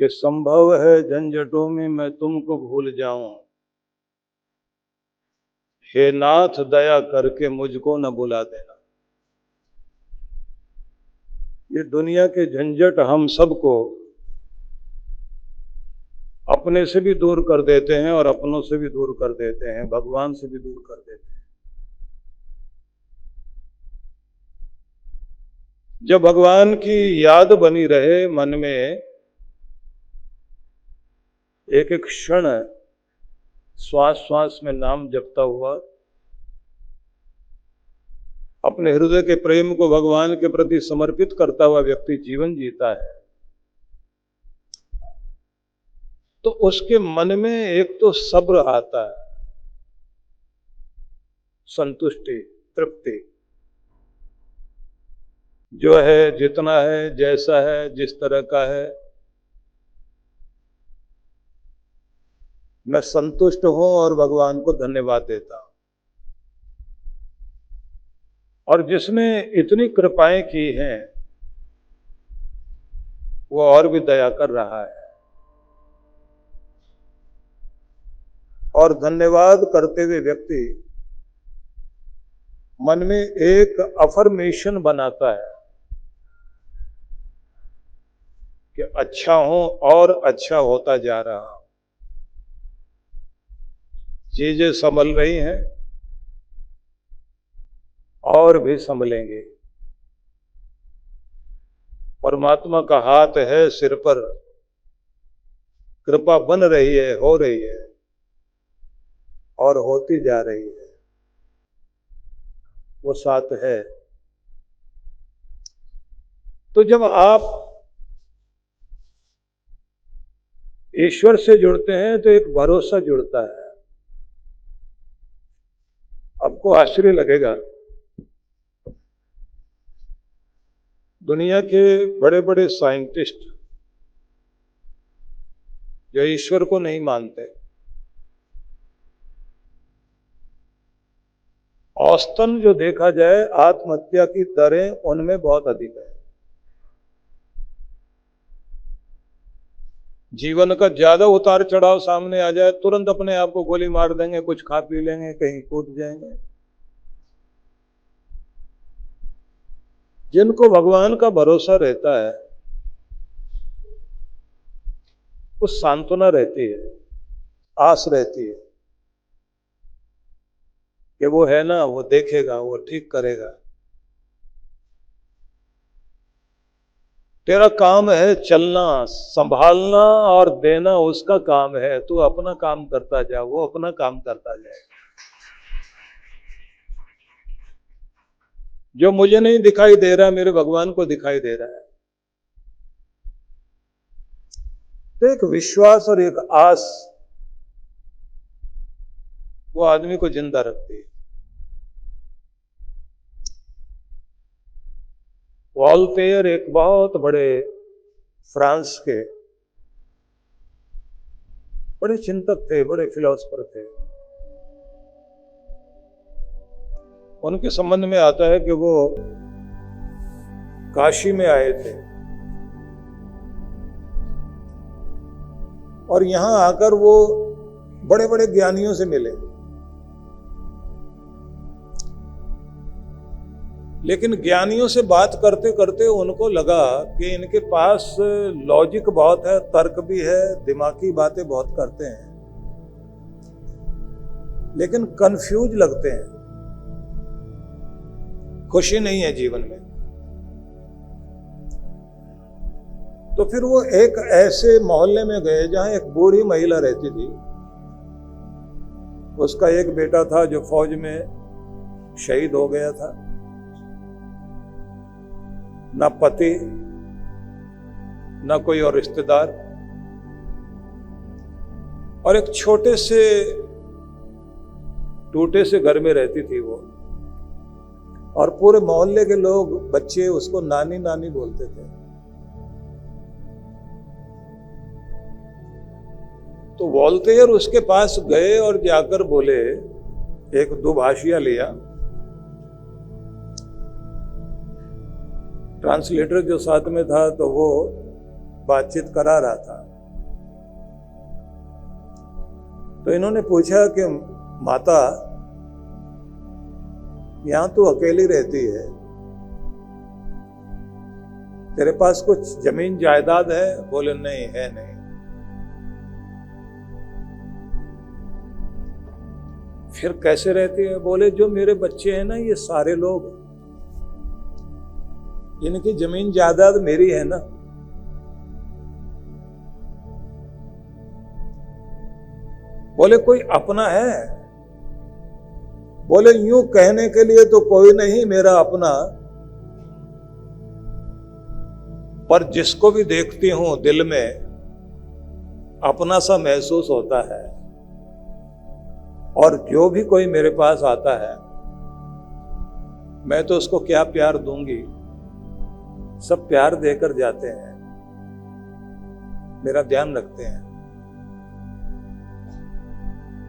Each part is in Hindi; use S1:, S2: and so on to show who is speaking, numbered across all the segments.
S1: कि संभव है झंझटों में मैं तुमको भूल जाऊं, हे नाथ दया करके मुझको न बुला देना। ये दुनिया के झंझट हम सबको अपने से भी दूर कर देते हैं और अपनों से भी दूर कर देते हैं, भगवान से भी दूर कर देते हैं। जब भगवान की याद बनी रहे मन में, एक एक क्षण श्वास श्वास में नाम जपता हुआ अपने हृदय के प्रेम को भगवान के प्रति समर्पित करता हुआ व्यक्ति जीवन जीता है, तो उसके मन में एक तो सब्र आता है, संतुष्टि, तृप्ति। जो है, जितना है, जैसा है, जिस तरह का है, मैं संतुष्ट हूं और भगवान को धन्यवाद देता हूं। और जिसने इतनी कृपाएं की हैं वो और भी दया कर रहा है। और धन्यवाद करते हुए व्यक्ति मन में एक अफर्मेशन बनाता है कि अच्छा हूं और अच्छा होता जा रहा हूं, चीजें संभल रही हैं और भी संभलेंगे। परमात्मा का हाथ है सिर पर, कृपा बन रही है, हो रही है और होती जा रही है, वो साथ है। तो जब आप ईश्वर से जुड़ते हैं तो एक भरोसा जुड़ता है। आपको आश्चर्य लगेगा, दुनिया के बड़े बड़े साइंटिस्ट जो ईश्वर को नहीं मानते, औसतन जो देखा जाए आत्महत्या की दरें उनमें बहुत अधिक है। जीवन का ज्यादा उतार चढ़ाव सामने आ जाए तुरंत अपने आप को गोली मार देंगे, कुछ खा पी लेंगे, कहीं कूद जाएंगे। जिनको भगवान का भरोसा रहता है उस सांत्वना रहती है, आस रहती है कि वो है ना, वो देखेगा, वो ठीक करेगा। तेरा काम है चलना, संभालना और देना उसका काम है, तू अपना काम करता जा, वो अपना काम करता जाए। जो मुझे नहीं दिखाई दे रहा मेरे भगवान को दिखाई दे रहा है। तो एक विश्वास और एक आस वो आदमी को जिंदा रखती है। वॉल्टेयर एक बहुत बड़े फ्रांस के बड़े चिंतक थे, बड़े फिलोसफर थे। उनके संबंध में आता है कि वो काशी में आए थे और यहां आकर वो बड़े बड़े ज्ञानियों से मिले, लेकिन ज्ञानियों से बात करते करते उनको लगा कि इनके पास लॉजिक बहुत है, तर्क भी है, दिमागी बातें बहुत करते हैं, लेकिन कंफ्यूज लगते हैं, खुशी नहीं है जीवन में। तो फिर वो एक ऐसे मोहल्ले में गए जहां एक बूढ़ी महिला रहती थी। उसका एक बेटा था जो फौज में शहीद हो गया था, ना पति ना कोई और रिश्तेदार, और एक छोटे से टूटे से घर में रहती थी वो। और पूरे मोहल्ले के लोग, बच्चे उसको नानी नानी बोलते थे। तो वॉल्टेयर उसके पास गए और जाकर बोले, एक दुभाषिया लिया, ट्रांसलेटर जो साथ में था तो वो बातचीत करा रहा था। तो इन्होंने पूछा कि माता, यहां तू अकेली रहती है, तेरे पास कुछ जमीन जायदाद है? बोले नहीं है, नहीं। फिर कैसे रहती है? बोले जो मेरे बच्चे हैं ना, ये सारे लोग, इनकी जमीन जायदाद मेरी है ना। बोले कोई अपना है? बोले यूं कहने के लिए तो कोई नहीं मेरा अपना, पर जिसको भी देखती हूं दिल में अपना सा महसूस होता है। और जो भी कोई मेरे पास आता है, मैं तो उसको क्या प्यार दूंगी, सब प्यार देकर जाते हैं, मेरा ध्यान रखते हैं।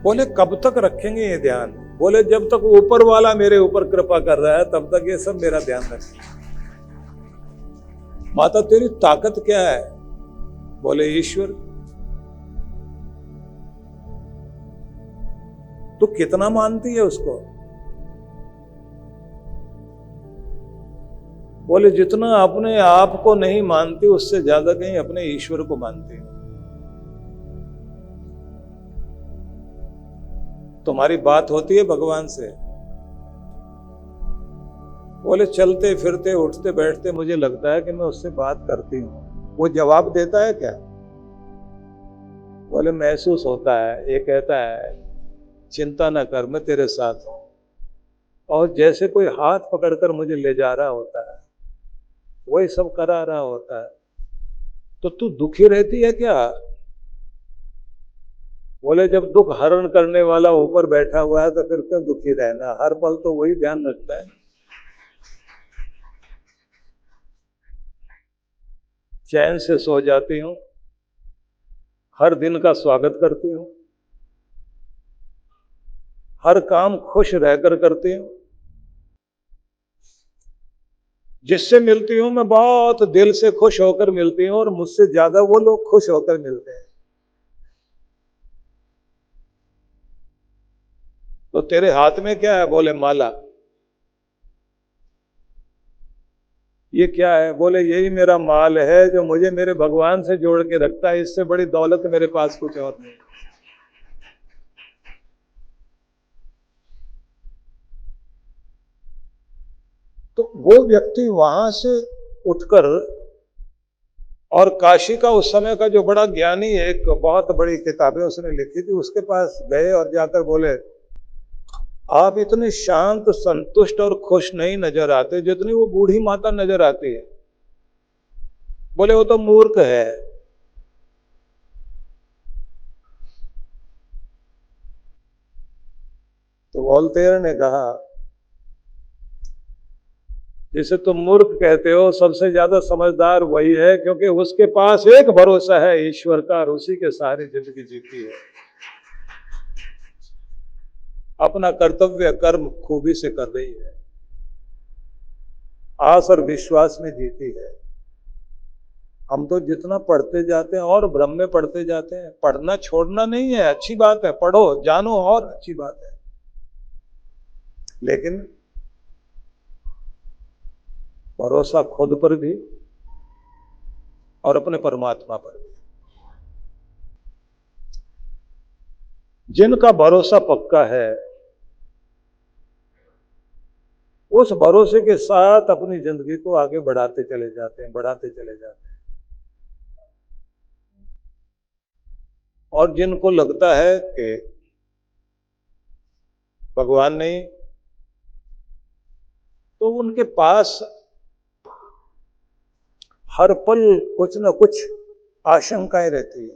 S1: बोले कब तक रखेंगे ये ध्यान? बोले जब तक ऊपर वाला मेरे ऊपर कृपा कर रहा है तब तक ये सब मेरा ध्यान रखेंगे। माता तेरी ताकत क्या है? बोले ईश्वर। तू कितना मानती है उसको? बोले जितना अपने आप को नहीं मानती उससे ज्यादा कहीं अपने ईश्वर को मानती हूं। तुम्हारी बात होती है भगवान से? बोले चलते फिरते उठते बैठते मुझे लगता है कि मैं उससे बात करती हूं। वो जवाब देता है क्या? बोले महसूस होता है। ये कहता है चिंता न कर, मैं तेरे साथ हूं। और जैसे कोई हाथ पकड़कर मुझे ले जा रहा होता है, वही सब करा रहा होता है। तो तू दुखी रहती है क्या? बोले जब दुख हरण करने वाला ऊपर बैठा हुआ है तो फिर क्यों दुखी रहना? हर पल तो वही ध्यान रखता है। चैन से सो जाती हूं, हर दिन का स्वागत करती हूं, हर काम खुश रहकर करती हूं। जिससे मिलती हूं मैं बहुत दिल से खुश होकर मिलती हूं, और मुझसे ज्यादा वो लोग खुश होकर मिलते हैं। तो तेरे हाथ में क्या है? बोले माला। ये क्या है? बोले यही मेरा माल है जो मुझे मेरे भगवान से जोड़ के रखता है। इससे बड़ी दौलत मेरे पास कुछ और नहीं। तो वो व्यक्ति वहां से उठकर, और काशी का उस समय का जो बड़ा ज्ञानी, एक बहुत बड़ी किताबें उसने लिखी थी, उसके पास गए और जाकर बोले आप इतने शांत संतुष्ट और खुश नहीं नजर आते जितनी वो बूढ़ी माता नजर आती है। बोले वो तो मूर्ख है। तो वोल्टेयर ने कहा जिसे तुम मूर्ख कहते हो सबसे ज्यादा समझदार वही है, क्योंकि उसके पास एक भरोसा है ईश्वर का, और उसी के सहारे जिंदगी जीती है। अपना कर्तव्य कर्म खूबी से कर रही है, आस और विश्वास में जीती है। हम तो जितना पढ़ते जाते हैं और भ्रम में पढ़ते जाते हैं। पढ़ना छोड़ना नहीं है, अच्छी बात है, पढ़ो जानो, और अच्छी बात है, लेकिन भरोसा खुद पर भी और अपने परमात्मा पर भी। जिनका भरोसा पक्का है उस भरोसे के साथ अपनी जिंदगी को आगे बढ़ाते चले जाते हैं, बढ़ाते चले जाते हैं। और जिनको लगता है कि भगवान नहीं, तो उनके पास हर पल कुछ ना कुछ आशंकाएं रहती है।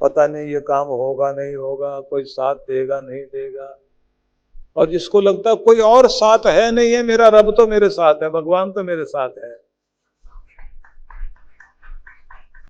S1: पता नहीं ये काम होगा नहीं होगा, कोई साथ देगा नहीं देगा। और जिसको लगता है कोई और साथ है नहीं है, मेरा रब तो मेरे साथ है, भगवान तो मेरे साथ है,